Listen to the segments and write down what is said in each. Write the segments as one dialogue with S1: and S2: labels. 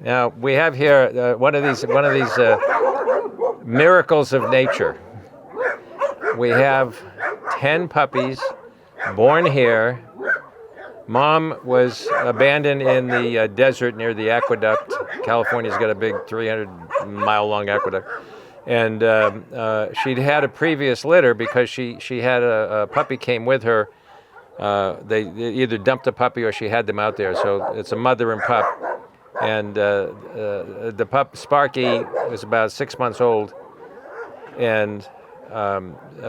S1: Now we have here one of these miracles of nature. We have 10 puppies born here. Mom was abandoned in the desert near the aqueduct. California's got a big 300-mile-long aqueduct. And she'd had a previous litter because she had a puppy came with her. They either dumped a puppy or she had them out there. So it's a mother and pup. And the pup, Sparky, was about 6 months old. And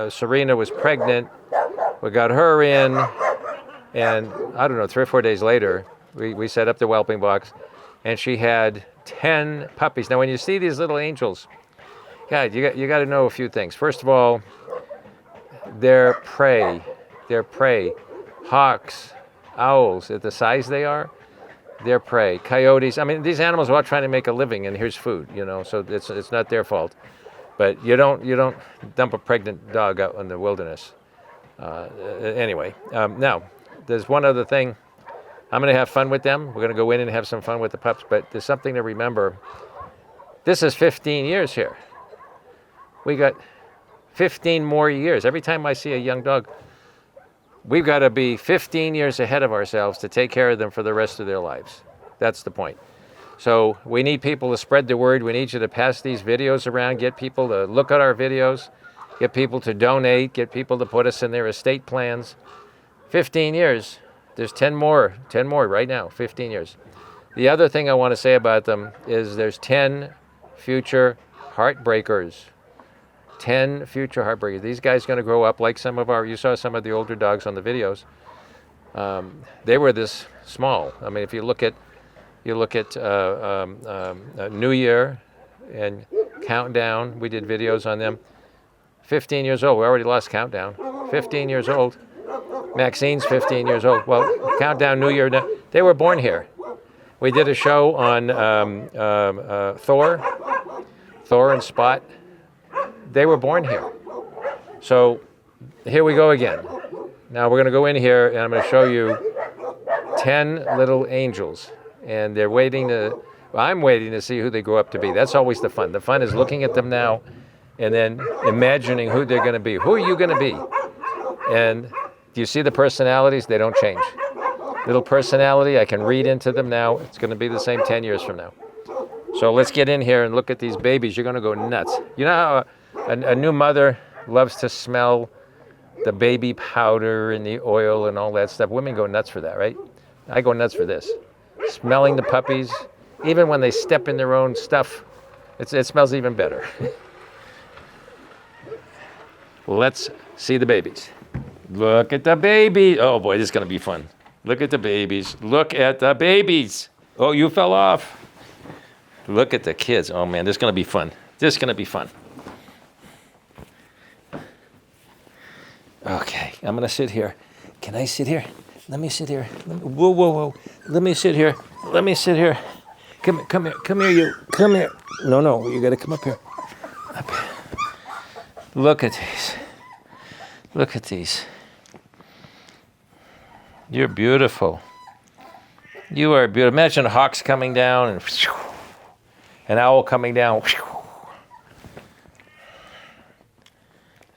S1: Serena was pregnant. We got her in. And I don't know, 3 or 4 days later, we set up the whelping box. And she had 10 puppies. Now, when you see these little angels, God, you got to know a few things. First of all, they're prey. They're prey. Hawks, owls, at the size they are, they're prey. Coyotes. I mean, these animals are all trying to make a living, and here's food. So it's not their fault. But you don't dump a pregnant dog out in the wilderness. Anyway, now there's one other thing. I'm going to have fun with them. We're going to go in and have some fun with the pups. But there's something to remember. This is 15 years here. We got 15 more years. Every time I see a young dog, we've got to be 15 years ahead of ourselves to take care of them for the rest of their lives. That's the point. So we need people to spread the word. We need you to pass these videos around, get people to look at our videos, get people to donate, get people to put us in their estate plans. 15 years. There's 10 more right now, 15 years. The other thing I want to say about them is there's 10 future heartbreakers. 10 future heartbreakers. These guys are going to grow up like you saw some of the older dogs on the videos. They were this small. I mean, if you look at New Year and Countdown, we did videos on them. 15 years old. We already lost Countdown. 15 years old. Maxine's 15 years old. Well, Countdown, New Year, they were born here. We did a show on Thor and Spot. They were born here. So here we go again. Now we're going to go in here and I'm going to show you 10 little angels. And I'm waiting to see who they grow up to be. That's always the fun. The fun is looking at them now and then imagining who they're going to be. Who are you going to be? And do you see the personalities? They don't change. Little personality, I can read into them now. It's going to be the same 10 years from now. So let's get in here and look at these babies. You're going to go nuts. You know how a new mother loves to smell the baby powder and the oil and all that stuff? Women go nuts for that, right? I go nuts for this. Smelling the puppies, even when they step in their own stuff, it smells even better. Let's see the babies. Look at the baby. Oh boy, this is going to be fun. Look at the babies. Look at the babies. Oh, you fell off. Look at the kids. Oh man, this is going to be fun. This is going to be fun. Okay, I'm going to sit here. Can I sit here? Let me sit here. Whoa. Let me sit here. Come here, you. Come here. No, you got to come up here. Up here. Look at these. You're beautiful. You are beautiful. Imagine hawks coming down and an owl coming down.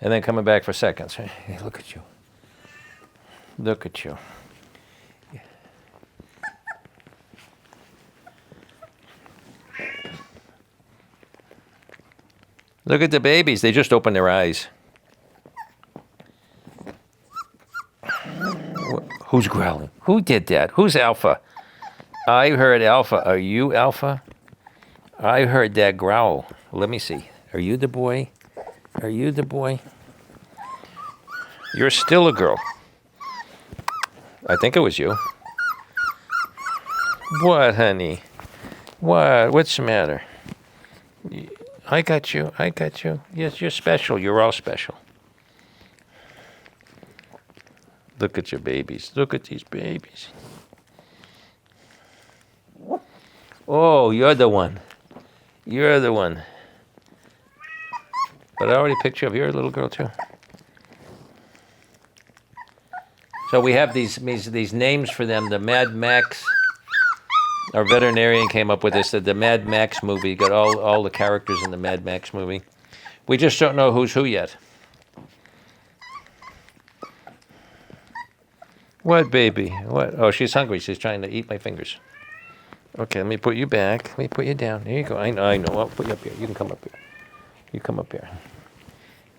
S1: And then coming back for seconds. Hey, look at you. Look at you. Look at the babies. They just opened their eyes. Who's growling? Who did that? Who's Alpha? I heard Alpha. Are you Alpha? I heard that growl. Let me see. Are you the boy? Are you the boy? You're still a girl. I think it was you. What, honey? What? What's the matter? I got you. Yes, you're special. You're all special. Look at your babies. Look at these babies. Oh, you're the one. You're the one. But I already picked you up. You're a little girl too. So we have these names for them. The Mad Max. Our veterinarian came up with this, the Mad Max movie. Got all the characters in the Mad Max movie. We just don't know who's who yet. What, baby? What? Oh, she's hungry. She's trying to eat my fingers. Okay, let me put you back. Let me put you down. There you go. I know. I'll put you up here. You can come up here. You come up here.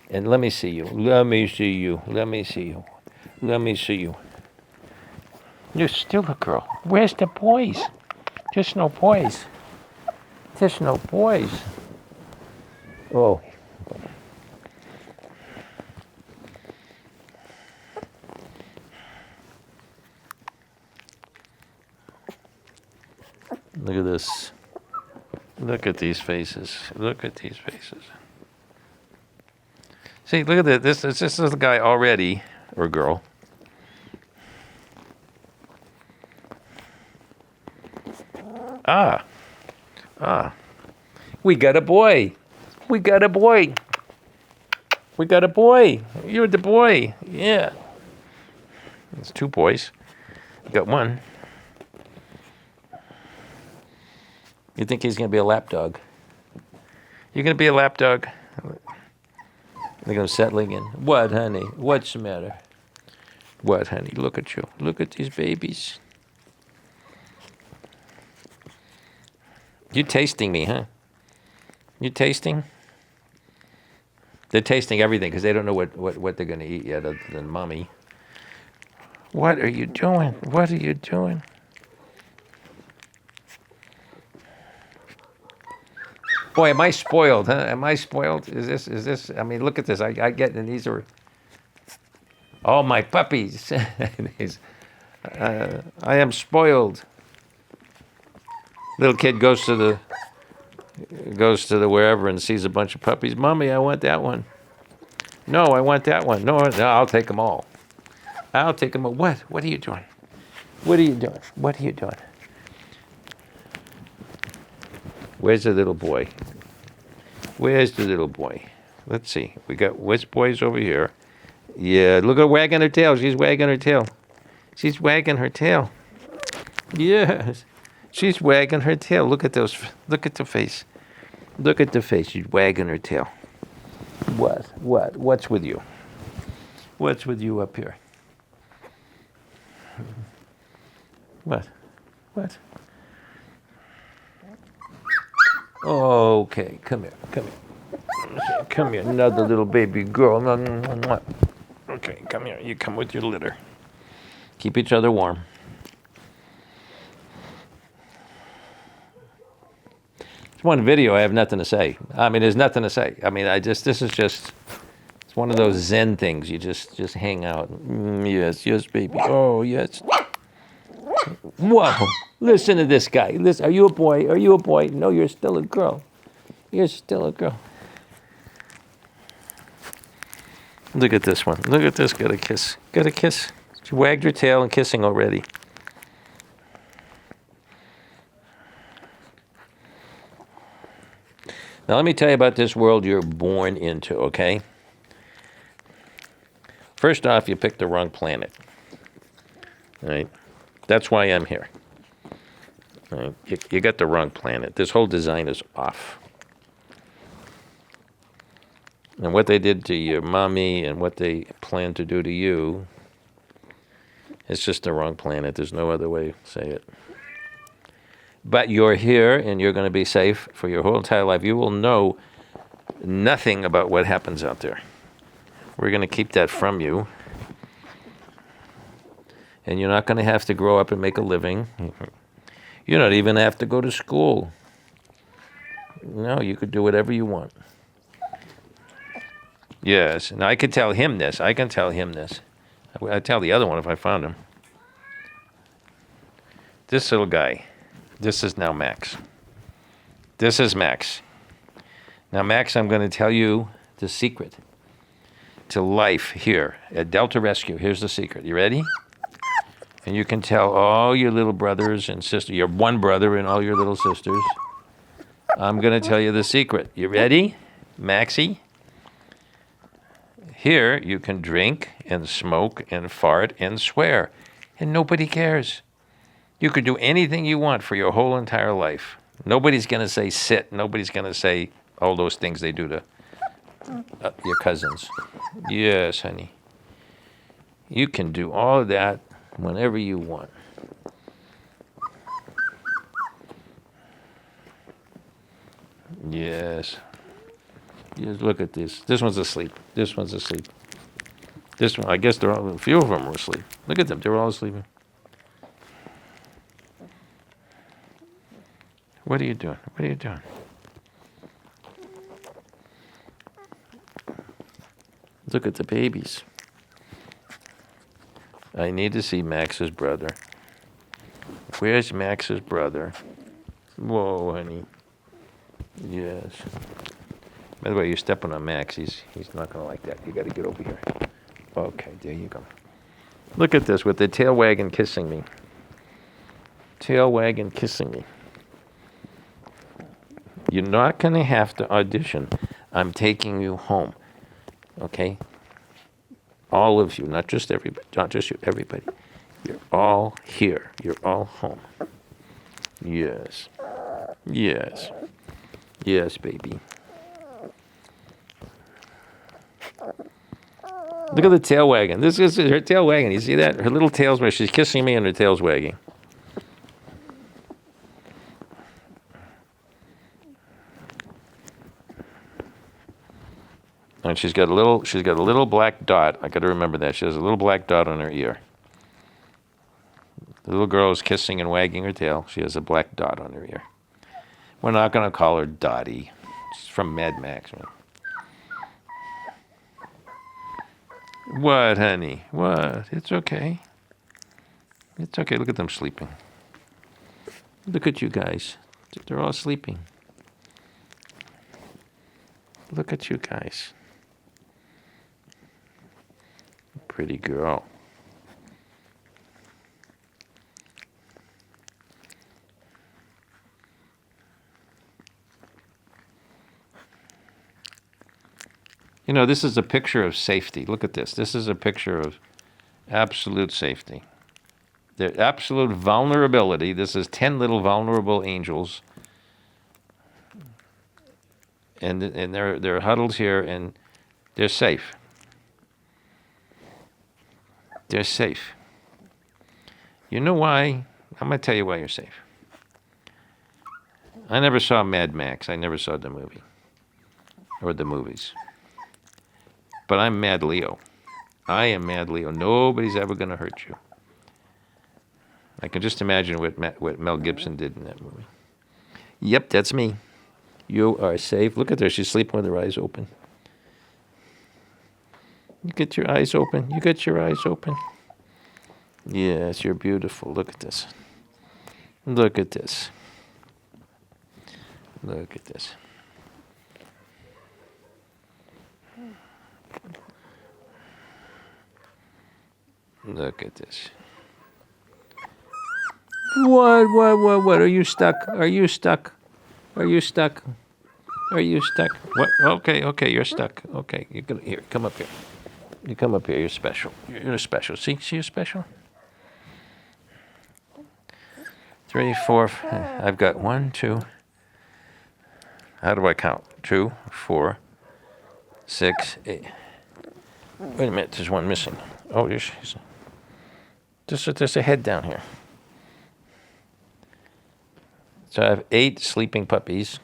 S1: And let me see you. Let me see you. Let me see you. Let me see you. You're still a girl. Where's the boys? Just no boys. Just no boys. Oh. Look at this. Look at these faces. Look at these faces. See, look at this. This is the guy already, or girl. Ah. We got a boy. We got a boy. We got a boy. You're the boy. Yeah. It's two boys. You got one. You think he's going to be a lap dog? You're going to be a lap dog? They're going to settling in. What, honey? What's the matter? What, honey? Look at you. Look at these babies. You tasting me, huh? You tasting? They're tasting everything because they don't know what they're going to eat yet other than mommy. What are you doing? What are you doing? Boy, am I spoiled, huh? Am I spoiled? Is this, I mean, look at this. I get, and these are all my puppies. I am spoiled. Little kid goes to the wherever and sees a bunch of puppies. Mommy, I want that one. No, I want that one. No, I'll take them all. I'll take them all. What? What are you doing? What are you doing? What are you doing? Where's the little boy? Where's the little boy? Let's see. We got which boy's over here? Yeah, look at her wagging her tail. She's wagging her tail. She's wagging her tail. Yes. She's wagging her tail. Look at those. Look at the face. Look at the face. She's wagging her tail. What? What's with you? What's with you up here? What? Okay, come here. Come here, another little baby girl. Okay, come here. You come with your litter. Keep each other warm. It's one video. I have nothing to say. I mean, there's nothing to say. I mean, this is just, it's one of those Zen things. You just hang out. Yes, baby. Oh, yes. Whoa. Listen to this guy. Listen, are you a boy? Are you a boy? No, you're still a girl. You're still a girl. Look at this one. Look at this. Got a kiss. Got a kiss. She wagged her tail and kissing already. Now let me tell you about this world you're born into, okay? First off, you picked the wrong planet. All right? That's why I'm here. All right? You got the wrong planet. This whole design is off. And what they did to your mommy and what they plan to do to you, it's just the wrong planet. There's no other way to say it. But you're here and you're going to be safe for your whole entire life. You will know nothing about what happens out there. We're going to keep that from you. And you're not going to have to grow up and make a living. You don't even have to go to school. No, you could do whatever you want. Yes, and I could tell him this. I can tell him this. I'd tell the other one if I found him. This little guy. This is now Max. This is Max. Now, Max, I'm going to tell you the secret to life here at Delta Rescue. Here's the secret. You ready? And you can tell all your little brothers and sisters, your one brother and all your little sisters. I'm going to tell you the secret. You ready, Maxie? Here, you can drink and smoke and fart and swear, and nobody cares. You could do anything you want for your whole entire life. Nobody's going to say sit. Nobody's going to say all those things they do to your cousins. Yes, honey. You can do all of that whenever you want. Yes. Just look at this. This one's asleep. This one's asleep. This one, I guess a few of them are asleep. Look at them. They're all sleeping. What are you doing? What are you doing? Look at the babies. I need to see Max's brother. Where's Max's brother? Whoa, honey. Yes. By the way, you're stepping on Max. He's not going to like that. You got to get over here. Okay, there you go. Look at this with the tail wagging kissing me. Tail wagging kissing me. You're not going to have to audition. I'm taking you home. Okay? All of you, not just everybody, not just you, everybody. You're all here. You're all home. Yes. Yes. Yes, baby. Look at the tail wagging. This is her tail wagging. You see that? Her little tail's where she's kissing me and her tail's wagging. And she's got a little black dot. I got to remember that. She has a little black dot on her ear. The little girl is kissing and wagging her tail. She has a black dot on her ear. We're not going to call her Dottie. She's from Mad Max. Man. What, honey? What? It's okay. It's okay. Look at them sleeping. Look at you guys. They're all sleeping. Look at you guys. Pretty girl. You know, this is a picture of safety. Look at this. This is a picture of absolute safety. The absolute vulnerability. This is 10 little vulnerable angels. And they're huddled here and they're safe. They're safe. You know why? I'm going to tell you why you're safe. I never saw Mad Max. I never saw the movie. Or the movies. But I'm Mad Leo. I am Mad Leo. Nobody's ever going to hurt you. I can just imagine what Mel Gibson did in that movie. Yep, that's me. You are safe. Look at her. She's sleeping with her eyes open. You get your eyes open. You get your eyes open. Yes, you're beautiful. Look at this. Look at this. Look at this. Look at this. What? Are you stuck? Are you stuck? Are you stuck? Are you stuck? What? Okay, you're stuck. Okay, here, come up here. You come up here, you're special. You're special. See you're special? 3, 4, I've got 1, 2. How do I count? 2, 4, 6, 8. Wait a minute, there's one missing. Oh, there's a head down here. So I have 8 sleeping puppies.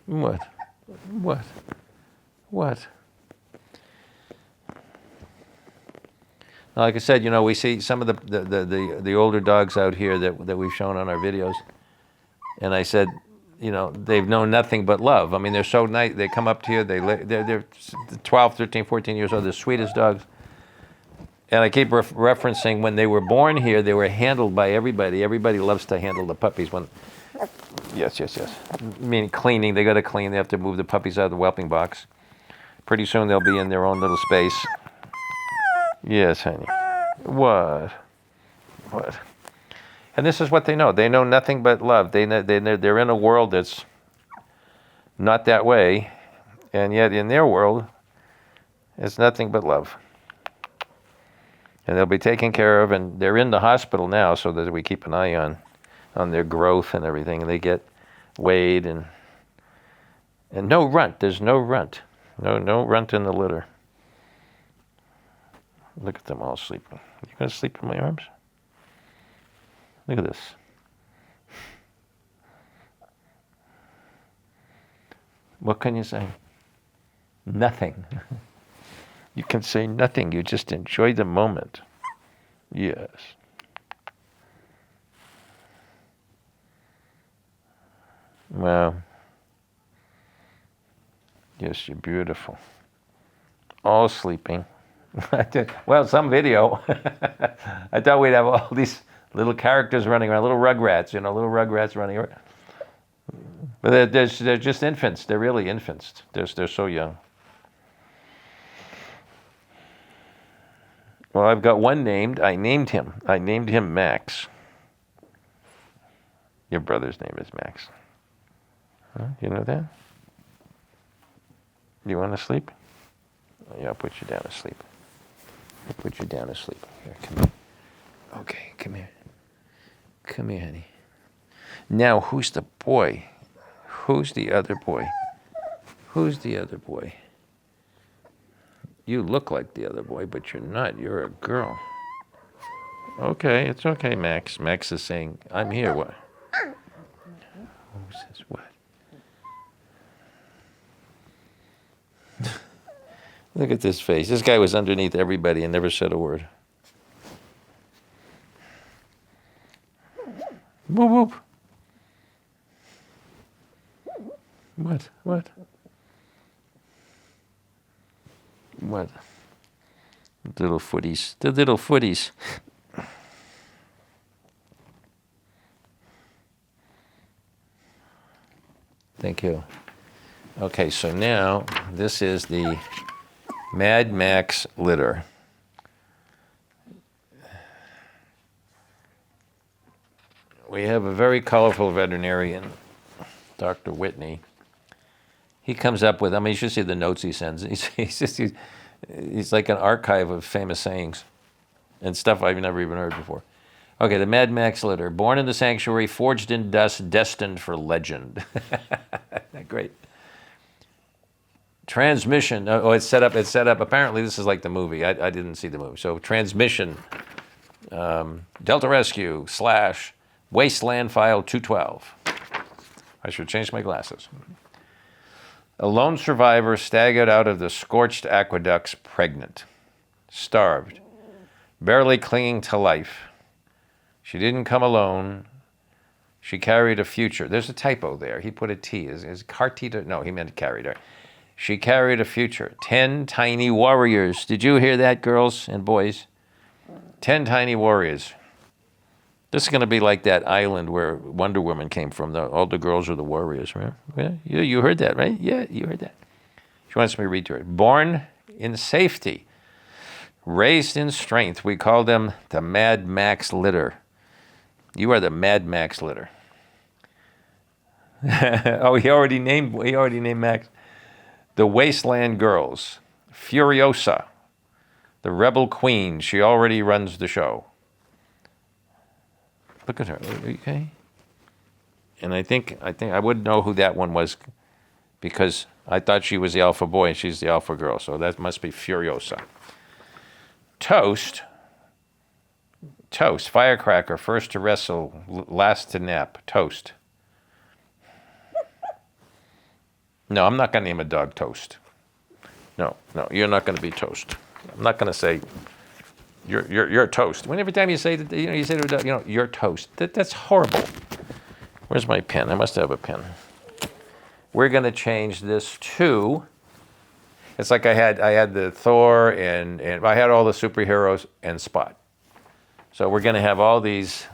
S1: What? Now, like I said, you know, we see some of the older dogs out here that we've shown on our videos, and I said, you know, they've known nothing but love. I mean, they're so nice. They come up to you. They're 12, 13, 14 years old. The sweetest dogs. And I keep referencing when they were born here, they were handled by everybody. Everybody loves to handle the puppies when. Yes. I mean, cleaning. They got to clean. They have to move the puppies out of the whelping box. Pretty soon they'll be in their own little space. Yes, honey. What? And this is what they know. They know nothing but love. They're in a world that's not that way, and yet in their world, It's nothing but love. And they'll be taken care of, and they're in the hospital now so that we keep an eye on their growth and everything. And they get weighed and no runt. There's no runt. No runt in the litter. Look at them all sleeping. You gonna sleep in my arms? Look at this. What can you say? Nothing. You can say nothing. You just enjoy the moment. Yes. Well, yes, you're beautiful. All sleeping. Well, some video. I thought we'd have all these little characters running around, little rugrats, little rugrats running around. But they're just infants. They're really infants. They're so young. Well, I've got one named. I named him Max. Your brother's name is Max. Huh? You know that? You want to sleep? Yeah, I'll put you down to sleep. I'll put you down to sleep. Here, come here. Okay, come here. Come here, honey. Now, who's the boy? Who's the other boy? Who's the other boy? You look like the other boy, but you're not. You're a girl. Okay, it's okay, Max. Max is saying, I'm here. What? Who says what? Look at this face. This guy was underneath everybody and never said a word. Whoop, whoop. What? What? What? Little footies. The little footies. Thank you. Okay, so now this is the Mad Max litter. We have a very colorful veterinarian, Dr. Whitney. He comes up with, you should see the notes he sends. He's like an archive of famous sayings and stuff I've never even heard before. Okay, the Mad Max litter. Born in the sanctuary, forged in dust, destined for legend. Great. Transmission. Oh, it's set up. Apparently, this is like the movie. I didn't see the movie. So, transmission. Delta Rescue / Wasteland File 212. I should change my glasses. A lone survivor staggered out of the scorched aqueducts pregnant, starved, barely clinging to life. She didn't come alone. She carried a future. There's a typo there. He put a T. Is Cartita? No, he meant carried her. She carried a future. 10 tiny warriors. Did you hear that, girls and boys? 10 tiny warriors. This is going to be like that island where Wonder Woman came from. All the girls are the warriors, right? Yeah, you heard that, right? Yeah, you heard that. She wants me to read to her. Born in safety, raised in strength. We call them the Mad Max litter. You are the Mad Max litter. Oh, he already named Max. The Wasteland Girls. Furiosa, the Rebel Queen. She already runs the show. Look at her. Okay. And I think I wouldn't know who that one was because I thought she was the alpha boy and she's the alpha girl. So that must be Furiosa. Toast, firecracker, first to wrestle, last to nap. Toast. No, I'm not going to name a dog Toast. No, you're not going to be Toast. I'm not going to say you're Toast. When every time you say that, you say to a dog, you're Toast. That's horrible. Where's my pen? I must have a pen. We're going to change this to. It's like I had the Thor and I had all the superheroes and Spot. So we're going to have all these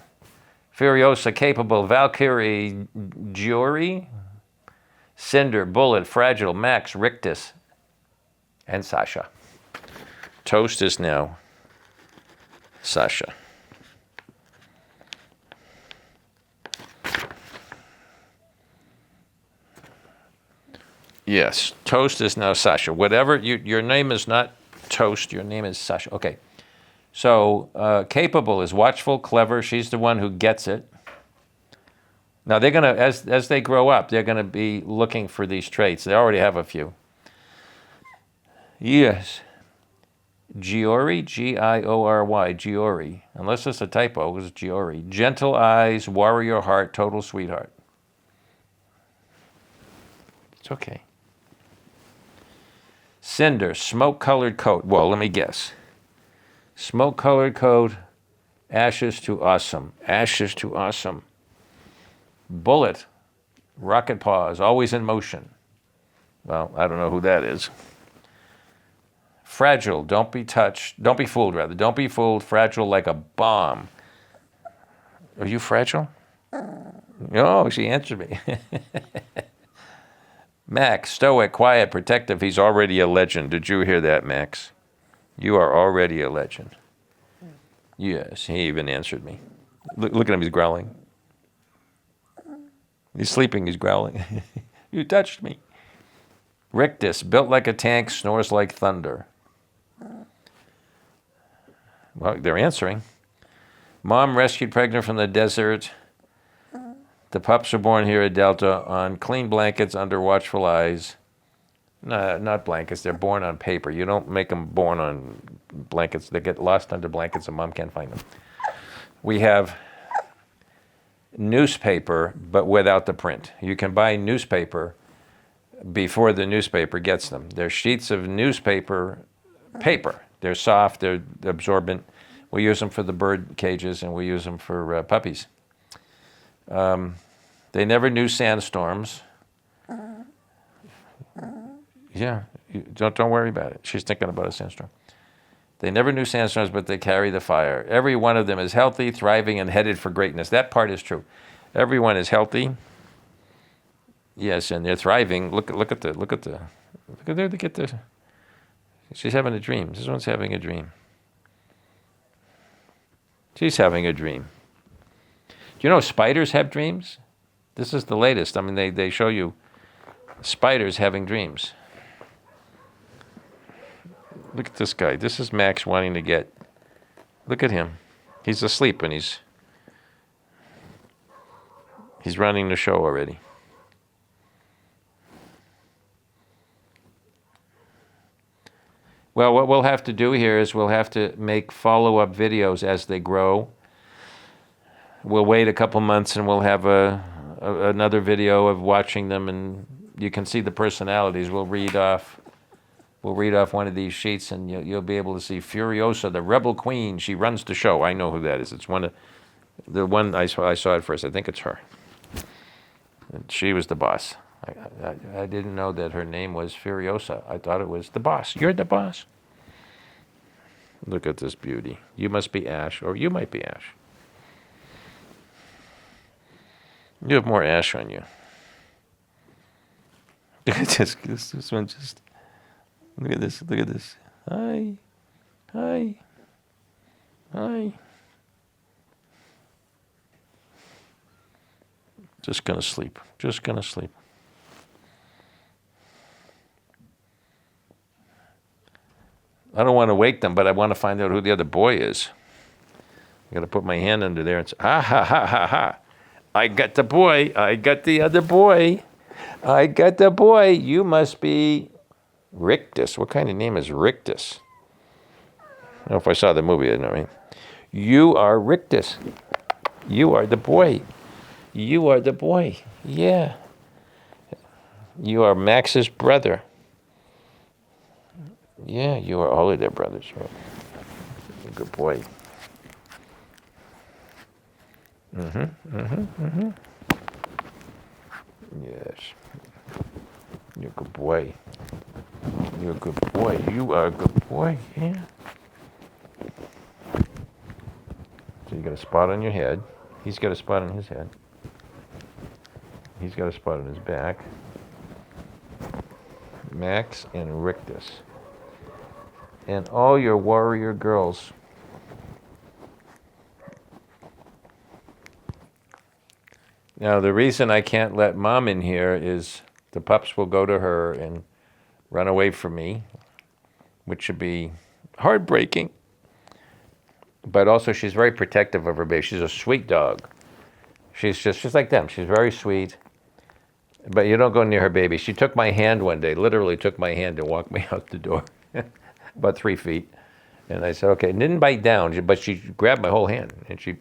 S1: Furiosa capable, Valkyrie, Jury, Cinder, Bullet, Fragile, Max, Rictus, and Sasha. Toast is now Sasha. Yes, Toast is now Sasha. Whatever, your name is not Toast, your name is Sasha. Okay, so capable is watchful, clever. She's the one who gets it. Now they're gonna, as they grow up, they're gonna be looking for these traits. They already have a few. Yes. Giori, G-I-O-R-Y, Giori. Unless it's a typo, it was Giori. Gentle eyes, warrior heart, total sweetheart. It's okay. Cinder, smoke-colored coat. Well, let me guess. Smoke-colored coat, ashes to awesome. Ashes to awesome. Bullet, rocket paws, always in motion. Well, I don't know who that is. Fragile, don't be touched. Don't be fooled, rather. Don't be fooled, fragile like a bomb. Are you fragile? Oh, she answered me. Max, stoic, quiet, protective. He's already a legend. Did you hear that, Max? You are already a legend. Yes, he even answered me. Look at him, he's growling. He's sleeping, he's growling. You touched me. Rictus, built like a tank, snores like thunder. Well, they're answering. Mom rescued pregnant from the desert. The pups are born here at Delta on clean blankets under watchful eyes. No, not blankets. They're born on paper. You don't make them born on blankets. They get lost under blankets and Mom can't find them. We have newspaper, but without the print. You can buy newspaper before the newspaper gets them. They're sheets of newspaper paper. They're soft, they're absorbent. We use them for the bird cages and we use them for puppies. They never knew sandstorms. Yeah, don't worry about it. She's thinking about a sandstorm. They never knew sandstorms, but they carry the fire. Every one of them is healthy, thriving, and headed for greatness. That part is true. Everyone is healthy. Yes, and they're thriving. Look at there. Look at this. She's having a dream. This one's having a dream. She's having a dream. Do you know spiders have dreams? This is the latest. I mean, they show you spiders having dreams. Look at this guy. This is Max wanting to get. Look at him. He's asleep and he's running the show already. Well, what we'll have to do here is we'll have to make follow-up videos as they grow. We'll wait a couple months and we'll have another video of watching them, and you can see the personalities. We'll read off one of these sheets, and you'll be able to see Furiosa, the rebel queen. She runs the show. I know who that is. It's the one I saw it first. I think it's her. And she was the boss. I didn't know that her name was Furiosa. I thought it was the boss. You're the boss. Look at this beauty. You must be Ash, or you might be Ash. You have more ash on you. Look at this one just. Look at this. Look at this. Hi. Hi. Hi. Just gonna sleep. Just gonna sleep. I don't want to wake them, but I want to find out who the other boy is. I got to put my hand under there and say, ha, ha, ha, ha, ha. I got the boy. I got the other boy. I got the boy. You must be Rictus. What kind of name is Rictus? I don't know if I saw the movie, I know, right? You are Rictus. You are the boy. You are the boy. Yeah. You are Max's brother. Yeah, you are all of their brothers. Right? Good boy. Yes. You're a good boy. You're a good boy. You are a good boy. Yeah. So you got a spot on your head. He's got a spot on his head. He's got a spot on his back. Max and Rictus. And all your warrior girls. Now, the reason I can't let Mom in here is the pups will go to her and run away from me, which should be heartbreaking. But also, she's very protective of her baby. She's a sweet dog. She's like them. She's very sweet. But you don't go near her baby. She took my hand one day, literally took my hand and walked me out the door, about 3 feet. And I said, okay, didn't bite down, but she grabbed my whole hand and she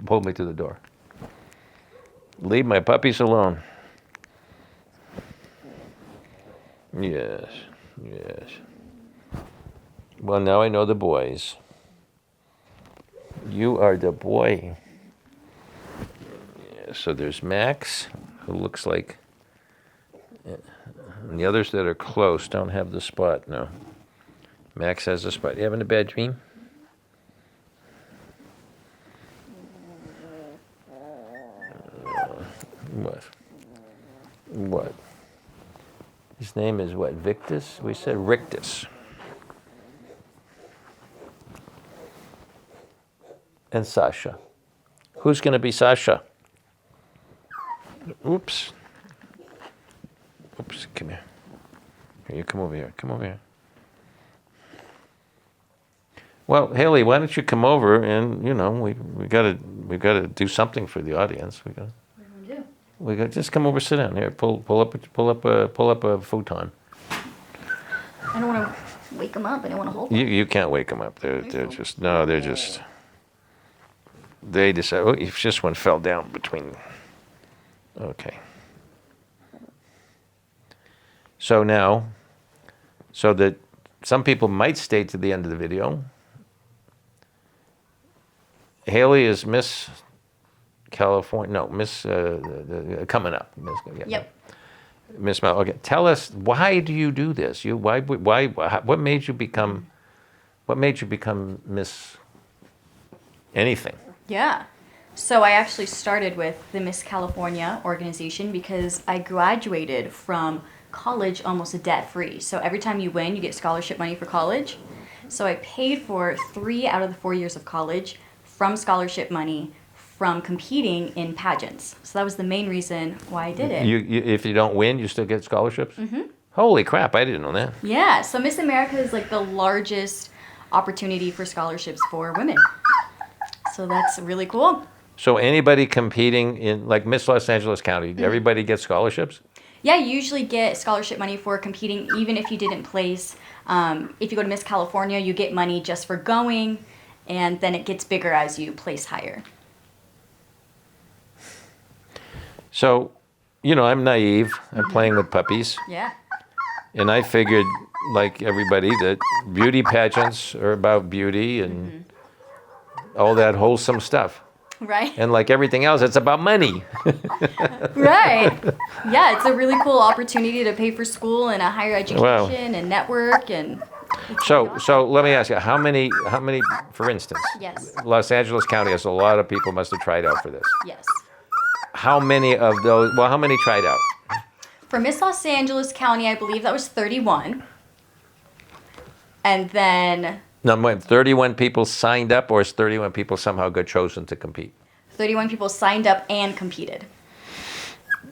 S1: pulled me to the door. Leave my puppies alone. Yes, yes. Well, now I know the boys. You are the boy. Yeah, so there's Max, who looks like, and the others that are close don't have the spot. No. Max has a spot. You having a bad dream? What? What? His name is what? Victus? We said Rictus. And Sasha. Who's going to be Sasha? Oops. Oops, come here. Here, you come over here. Come over here. Well, Hayley, why don't you come over and, you know, we gotta do something for the audience.
S2: What do you want to do?
S1: We got just come over, sit down here. Pull up a futon.
S2: I don't want to wake them up. I don't want to hold them.
S1: You can't wake them up. They're just no. They're just. They decide. Oh, if this one fell down between. Okay. So now, so that some people might stay to the end of the video. Hayley is Miss California. No, Miss coming up.
S2: Yep.
S1: Miss Malibu. Okay, tell us, why do you do this? What made you become Miss anything?
S2: Yeah. So I actually started with the Miss California organization because I graduated from college almost debt-free. So every time you win, you get scholarship money for college. So I paid for 3 out of the 4 years of college from scholarship money from competing in pageants. So that was the main reason why I did it.
S1: If you don't win, you still get scholarships? Mm-hmm. Holy crap, I didn't know that.
S2: Yeah, so Miss America is like the largest opportunity for scholarships for women. So that's really cool.
S1: So anybody competing in, like Miss Los Angeles County, everybody gets scholarships?
S2: Yeah, you usually get scholarship money for competing, even if you didn't place. If you go to Miss California, you get money just for going, and then it gets bigger as you place higher.
S1: So, you know, I'm naive. I'm playing with puppies.
S2: Yeah.
S1: And I figured, like everybody, that beauty pageants are about beauty and all that wholesome stuff.
S2: Right.
S1: And like everything else, it's about money.
S2: Right. Yeah, it's a really cool opportunity to pay for school and a higher education and network and.
S1: So let me ask you, how many, for instance,
S2: Yes.
S1: Los Angeles County has a lot of people must have tried out for this.
S2: Yes.
S1: How many of those, how many tried out?
S2: For Miss Los Angeles County, I believe that was 31. And then
S1: No, wait, 31 people signed up, or is 31 people somehow got chosen to compete?
S2: 31 people signed up and competed.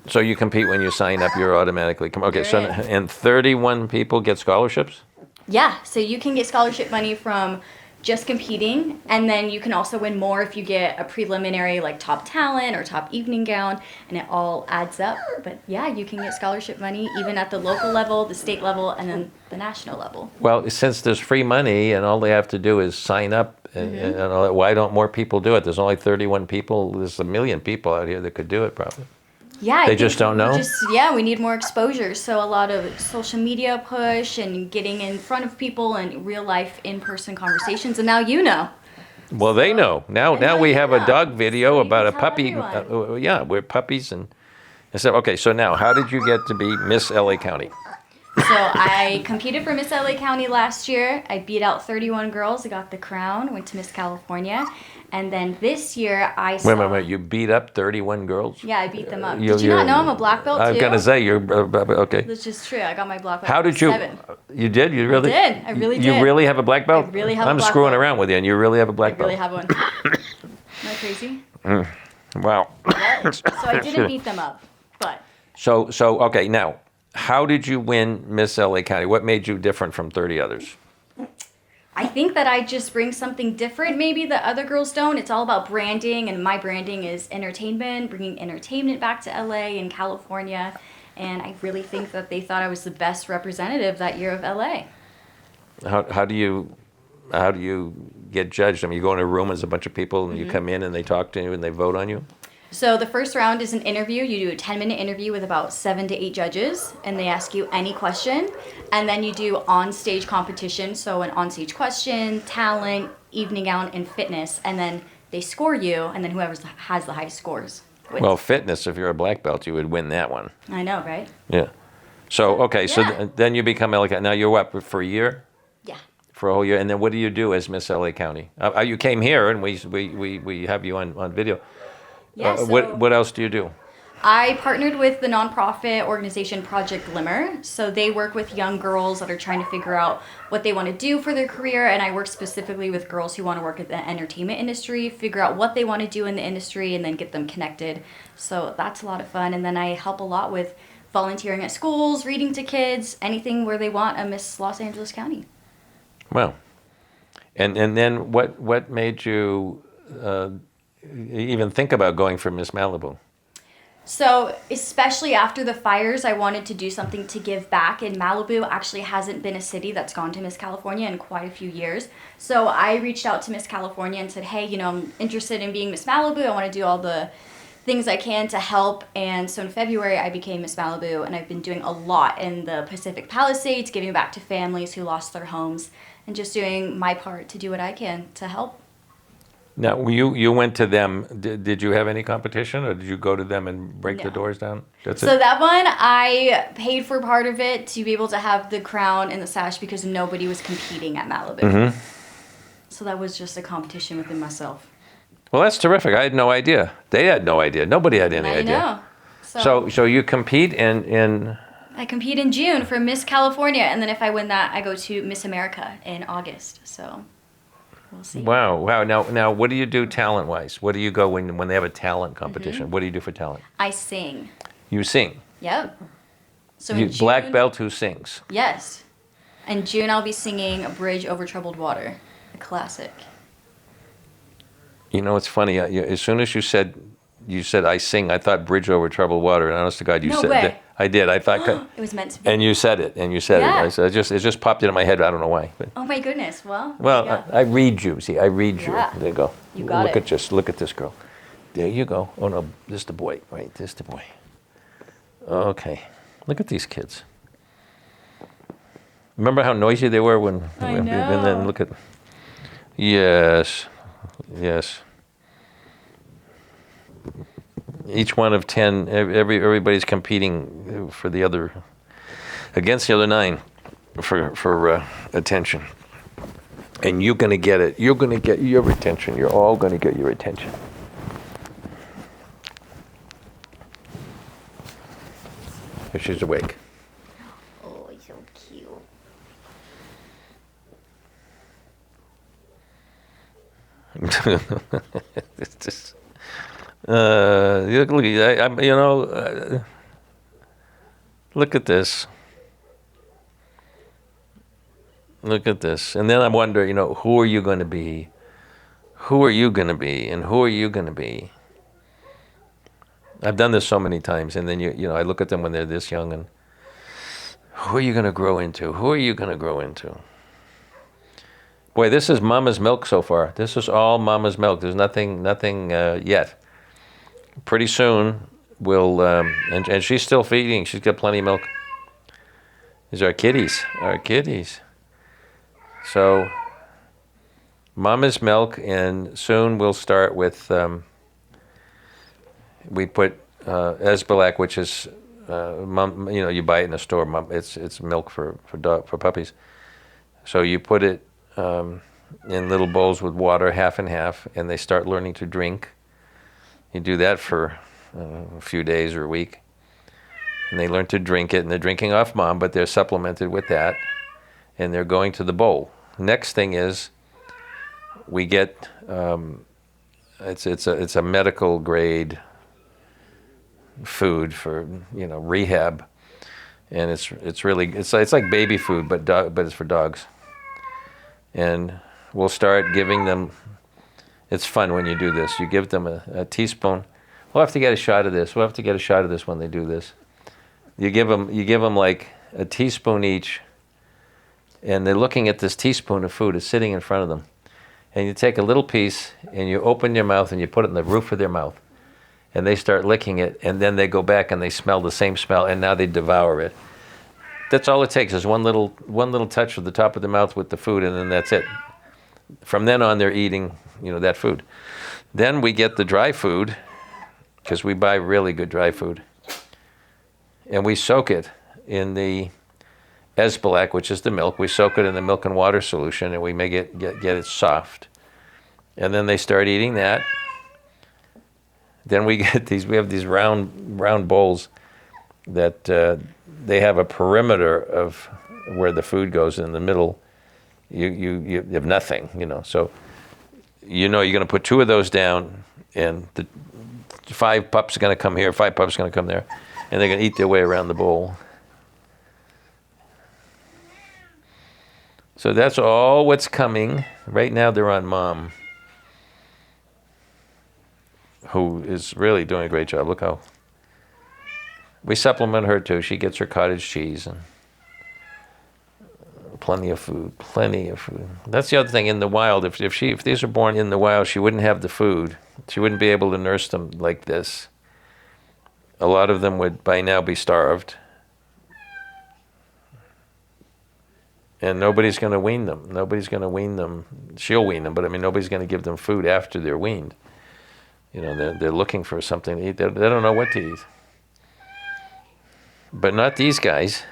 S1: So you compete when you sign up, you're automatically, okay, so,
S2: You're in.
S1: and 31 people get scholarships?
S2: Yeah, so you can get scholarship money from just competing, and then you can also win more if you get a preliminary like top talent or top evening gown, and it all adds up. But yeah, you can get scholarship money even at the local level, the state level, and then the national level.
S1: Well, since there's free money and all they have to do is sign up, and all that, why don't more people do it? There's only 31 people. There's a million people out here that could do it probably.
S2: Yeah,
S1: They just don't know?
S2: We need more exposure. So a lot of social media push and getting in front of people and real life in-person conversations. And now you know.
S1: Well, they know. Now we have a dog video
S2: you
S1: about a
S2: can tell
S1: puppy.
S2: everyone.
S1: Yeah, we're puppies and stuff. Okay, so now how did you get to be Miss LA County?
S2: So I competed for Miss LA County last year. I beat out 31 girls. I got the crown, went to Miss California. And then this year I saw...
S1: Wait. You beat up 31 girls?
S2: Yeah, I beat them up. Did you not know I'm a black belt too?
S1: I was going to say, you're... okay.
S2: That's just true. I got my black belt.
S1: How did you...
S2: 7.
S1: You did? You really...
S2: I did. I really did.
S1: You really have a black belt?
S2: I really have a
S1: I'm
S2: black
S1: screwing
S2: belt.
S1: around with you, and you really have a black
S2: I
S1: belt?
S2: really have one. Am I crazy?
S1: Wow.
S2: So I didn't beat them up, but...
S1: So okay, now, How did you win Miss LA County? What made you different from 30 others?
S2: I think that I just bring something different maybe that other girls don't. It's all about branding, and my branding is entertainment, bringing entertainment back to LA and California. And I really think that they thought I was the best representative that year of LA.
S1: How do you get judged? I mean, you go in a room as a bunch of people and you come in and they talk to you and they vote on you?
S2: So the first round is an interview. You do a 10-minute interview with about 7 to 8 judges, and they ask you any question. And then you do on-stage competition, so an on-stage question, talent, evening gown, and fitness. And then they score you, and then whoever has the highest scores wins.
S1: Well, fitness, if you're a black belt, you would win that one.
S2: I know, right?
S1: Yeah. So, okay, so
S2: Yeah.
S1: then you become LA. Now you're what, for a year?
S2: Yeah.
S1: For a whole year? And then what do you do as Miss LA County? You came here and we have you on video.
S2: Yeah, so
S1: What else do you do?
S2: I partnered with the nonprofit organization Project Glimmer. So they work with young girls that are trying to figure out what they want to do for their career. And I work specifically with girls who want to work in the entertainment industry, figure out what they want to do in the industry, and then get them connected. So that's a lot of fun. And then I help a lot with volunteering at schools, reading to kids, anything where they want a Miss Los Angeles County.
S1: Well, and then what made you even think about going for Miss Malibu?
S2: So, especially after the fires, I wanted to do something to give back. And Malibu actually hasn't been a city that's gone to Miss California in quite a few years. So I reached out to Miss California and said, hey, I'm interested in being Miss Malibu. I want to do all the things I can to help. And so in February, I became Miss Malibu, and I've been doing a lot in the Pacific Palisades, giving back to families who lost their homes, and just doing my part to do what I can to help.
S1: Now, you went to them. Did you have any competition, or did you go to them and break the
S2: No.
S1: doors down? That's
S2: So
S1: it?
S2: that one, I paid for part of it to be able to have the crown and the sash because nobody was competing at Malibu.
S1: Mm-hmm.
S2: So that was just a competition within myself.
S1: Well, that's terrific. I had no idea. They had no idea. Nobody had any
S2: I
S1: idea.
S2: know.
S1: So you compete in
S2: I compete in June for Miss California, and then if I win that, I go to Miss America in August. So we'll see.
S1: Wow. Now, what do you do talent-wise? What do you go when they have a talent competition? What do you do for talent?
S2: I sing.
S1: You sing.
S2: Yep. So
S1: You
S2: in June,
S1: black belt who sings.
S2: Yes. In June, I'll be singing "A Bridge Over Troubled Water," a classic.
S1: You know, it's funny. As soon as you said I sing, I thought "Bridge Over Troubled Water," and honest to God, you
S2: No
S1: said
S2: way.
S1: that. I did. I thought,
S2: It was meant to be.
S1: and you said it.
S2: Yeah.
S1: I said, it just popped into my head. I don't know why. But,
S2: Oh my goodness. Well.
S1: well,
S2: yeah.
S1: I read you. See, I read you.
S2: Yeah.
S1: There you go.
S2: You got
S1: look
S2: it.
S1: Look at this girl. There you go. Oh no, this is the boy. Right, this is the boy. Okay, look at these kids. Remember how noisy they were when?
S2: I
S1: And then
S2: know.
S1: look at. Yes. Each one of 10. Everybody's competing for the other, against the other 9, for attention. And you're going to get it. You're going to get your attention. You're all going to get your attention. Here, she's awake.
S2: Oh, so cute.
S1: It's just, look at this. Look at this. And then I wonder, who are you going to be? Who are you going to be? And who are you going to be? I've done this so many times, and then I look at them when they're this young, and who are you going to grow into? Who are you going to grow into? Boy, this is mama's milk so far. This is all mama's milk. There's nothing yet. Pretty soon, we'll, and she's still feeding. She's got plenty of milk. These are our kitties. So, mama's milk, and soon we'll start with, we put Esbalac, which is, you buy it in a store. It's milk for puppies. So you put it in little bowls with water, half and half, and they start learning to drink. You do that for a few days or a week, and they learn to drink it, and they're drinking off mom, but they're supplemented with that, and they're going to the bowl. Next thing is we get it's a medical grade food for rehab, and it's really it's like baby food, but it's for dogs. And we'll start giving them. It's fun when you do this. You give them a teaspoon. We'll have to get a shot of this. We'll have to get a shot of this when they do this. You give them like a teaspoon each, and they're looking at this teaspoon of food. It's sitting in front of them. And you take a little piece, and you open your mouth, and you put it in the roof of their mouth. And they start licking it, and then they go back and they smell the same smell, and now they devour it. That's all it takes is one little touch with the top of the mouth with the food, and then that's it. From then on, they're eating, that food. Then we get the dry food, because we buy really good dry food, and we soak it in the Esbalac, which is the milk. We soak it in the milk and water solution, and we make it get it soft. And then they start eating that. Then we have these round bowls that they have a perimeter of where the food goes. In the middle, you have nothing, So you're going to put 2 of those down, and the 5 pups are going to come here, 5 pups are going to come there, and they're going to eat their way around the bowl. So that's all what's coming. Right now they're on Mom, who is really doing a great job. Look how we supplement her too. She gets her cottage cheese and plenty of food. That's the other thing in the wild. If these are born in the wild, she wouldn't have the food. She wouldn't be able to nurse them like this. A lot of them would by now be starved. And nobody's going to wean them. She'll wean them, but nobody's going to give them food after they're weaned. They're looking for something to eat. They don't know what to eat. But not these guys.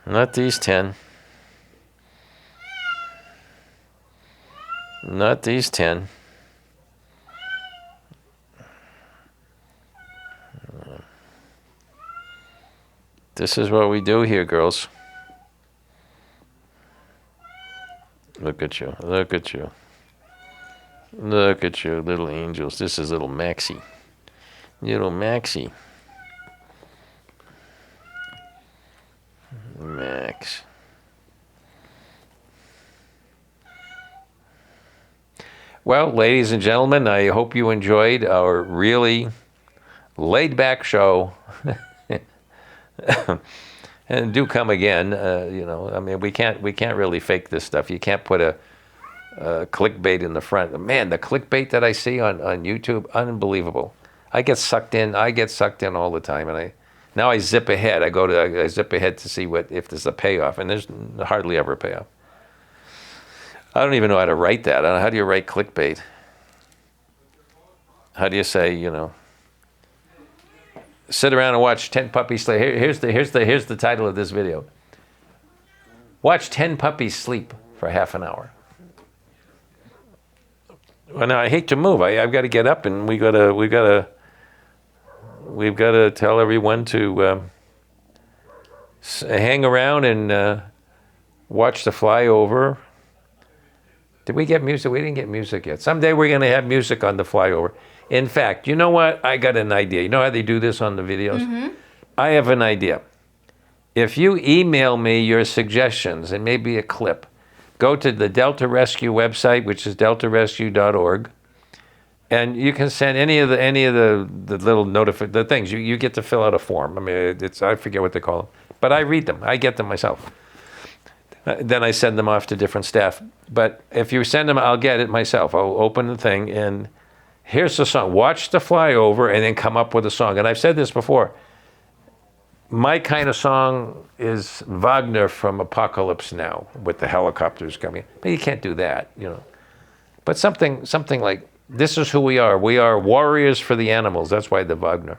S1: Not these 10. Not these 10. This is what we do here, girls. Look at you. Look at you. Look at you, little angels. This is little Maxie. Little Maxie. Max. Well, ladies and gentlemen, I hope you enjoyed our really laid-back show. And do come again. We can't really fake this stuff. You can't put a clickbait in the front. Man, the clickbait that I see on YouTube, unbelievable. I get sucked in all the time, and now I zip ahead. I zip ahead to see if there's a payoff, and there's hardly ever a payoff. I don't even know how to write that. How do you write clickbait? How do you say, sit around and watch 10 puppies sleep? Here's the title of this video. Watch 10 puppies sleep for half an hour. Well, now I hate to move. I've got to get up, and we've got to tell everyone to hang around and watch the flyover. Did we get music? We didn't get music yet. Someday we're going to have music on the flyover. In fact, you know what? I got an idea. You know how they do this on the videos? Mm-hmm. I have an idea. If you email me your suggestions and maybe a clip, go to the Delta Rescue website, which is deltarescue.org, and you can send any of the little the things. You get to fill out a form. I forget what they call them, but I read them. I get them myself. Then I send them off to different staff. But if you send them, I'll get it myself. I'll open the thing, and here's the song. Watch the flyover, and then come up with a song. And I've said this before. My kind of song is Wagner from Apocalypse Now, with the helicopters coming. But you can't do that, But something like, this is who we are. We are warriors for the animals. That's why the Wagner.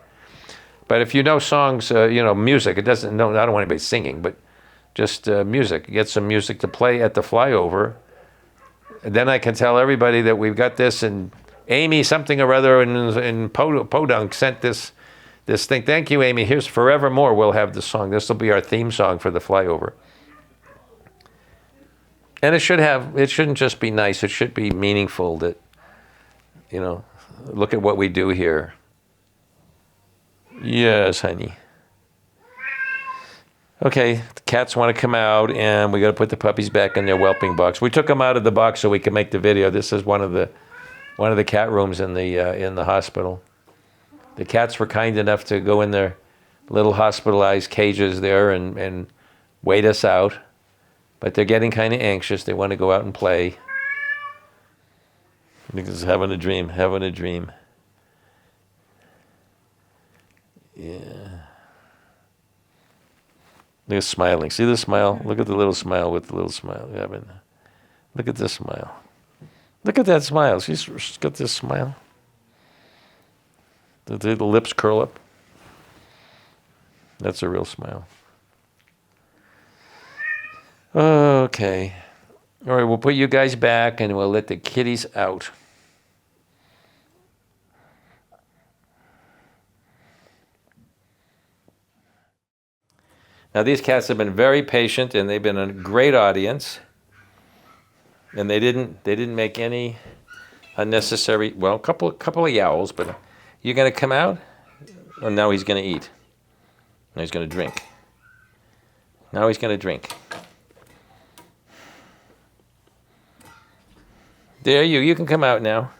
S1: But if you know songs, music, I don't want anybody singing, but just music. Get some music to play at the flyover. And then I can tell everybody that we've got this, and Amy something or other in Podunk sent this thing. Thank you, Amy. Here's Forevermore. We'll have the song. This will be our theme song for the flyover. And it shouldn't just be nice. It should be meaningful that, look at what we do here. Yes, honey. Okay, the cats want to come out, and we got to put the puppies back in their whelping box. We took them out of the box so we could make the video. This is one of the cat rooms in the hospital. The cats were kind enough to go in their little hospitalized cages there and wait us out, but they're getting kind of anxious. They want to go out and play. Because having a dream, having a dream. Yeah. They're smiling. See the smile? Look at the little smile with the little smile. Look at this smile. Look at that smile. She's got this smile. The lips curl up. That's a real smile. Okay. All right, we'll put you guys back and we'll let the kitties out. Now these cats have been very patient and they've been a great audience. And they didn't make any unnecessary, well, a couple of yowls, but you're gonna come out? Oh, now he's gonna eat. Now he's gonna drink. Now he's gonna drink. There you can come out now.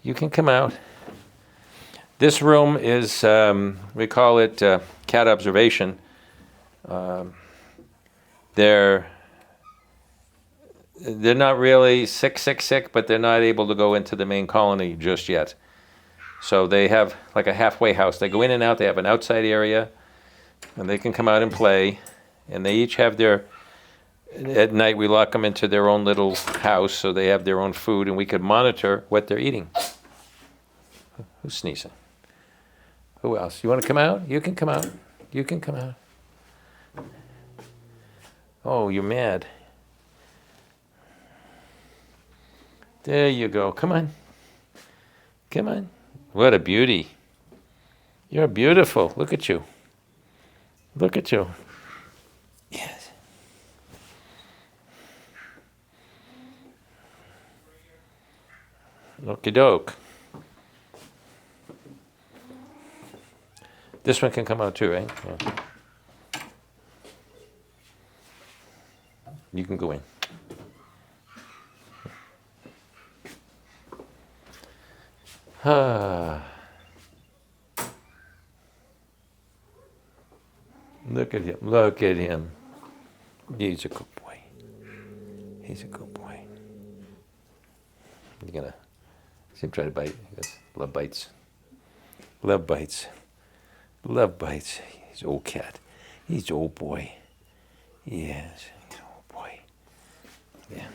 S1: You can come out. This room is, we call it cat observation. They're not really sick, but they're not able to go into the main colony just yet. So they have like a halfway house. They go in and out. They have an outside area, and they can come out and play. And they each have their, at night we lock them into their own little house so they have their own food, and we could monitor what they're eating. Who's sneezing? Who else? You want to come out? You can come out. You can come out. Oh, you're mad. There you go. Come on. Come on. What a beauty. You're beautiful. Look at you. Look at you. Yes. Okie doke. This one can come out too, right? Yeah. You can go in. Look at him. Look at him. He's a good boy. He's a good boy. You're gonna see him try to bite. He goes, love bites. Love bites. Love bites. He's an old cat. He's an old boy. Yes, he's an old boy. Yeah.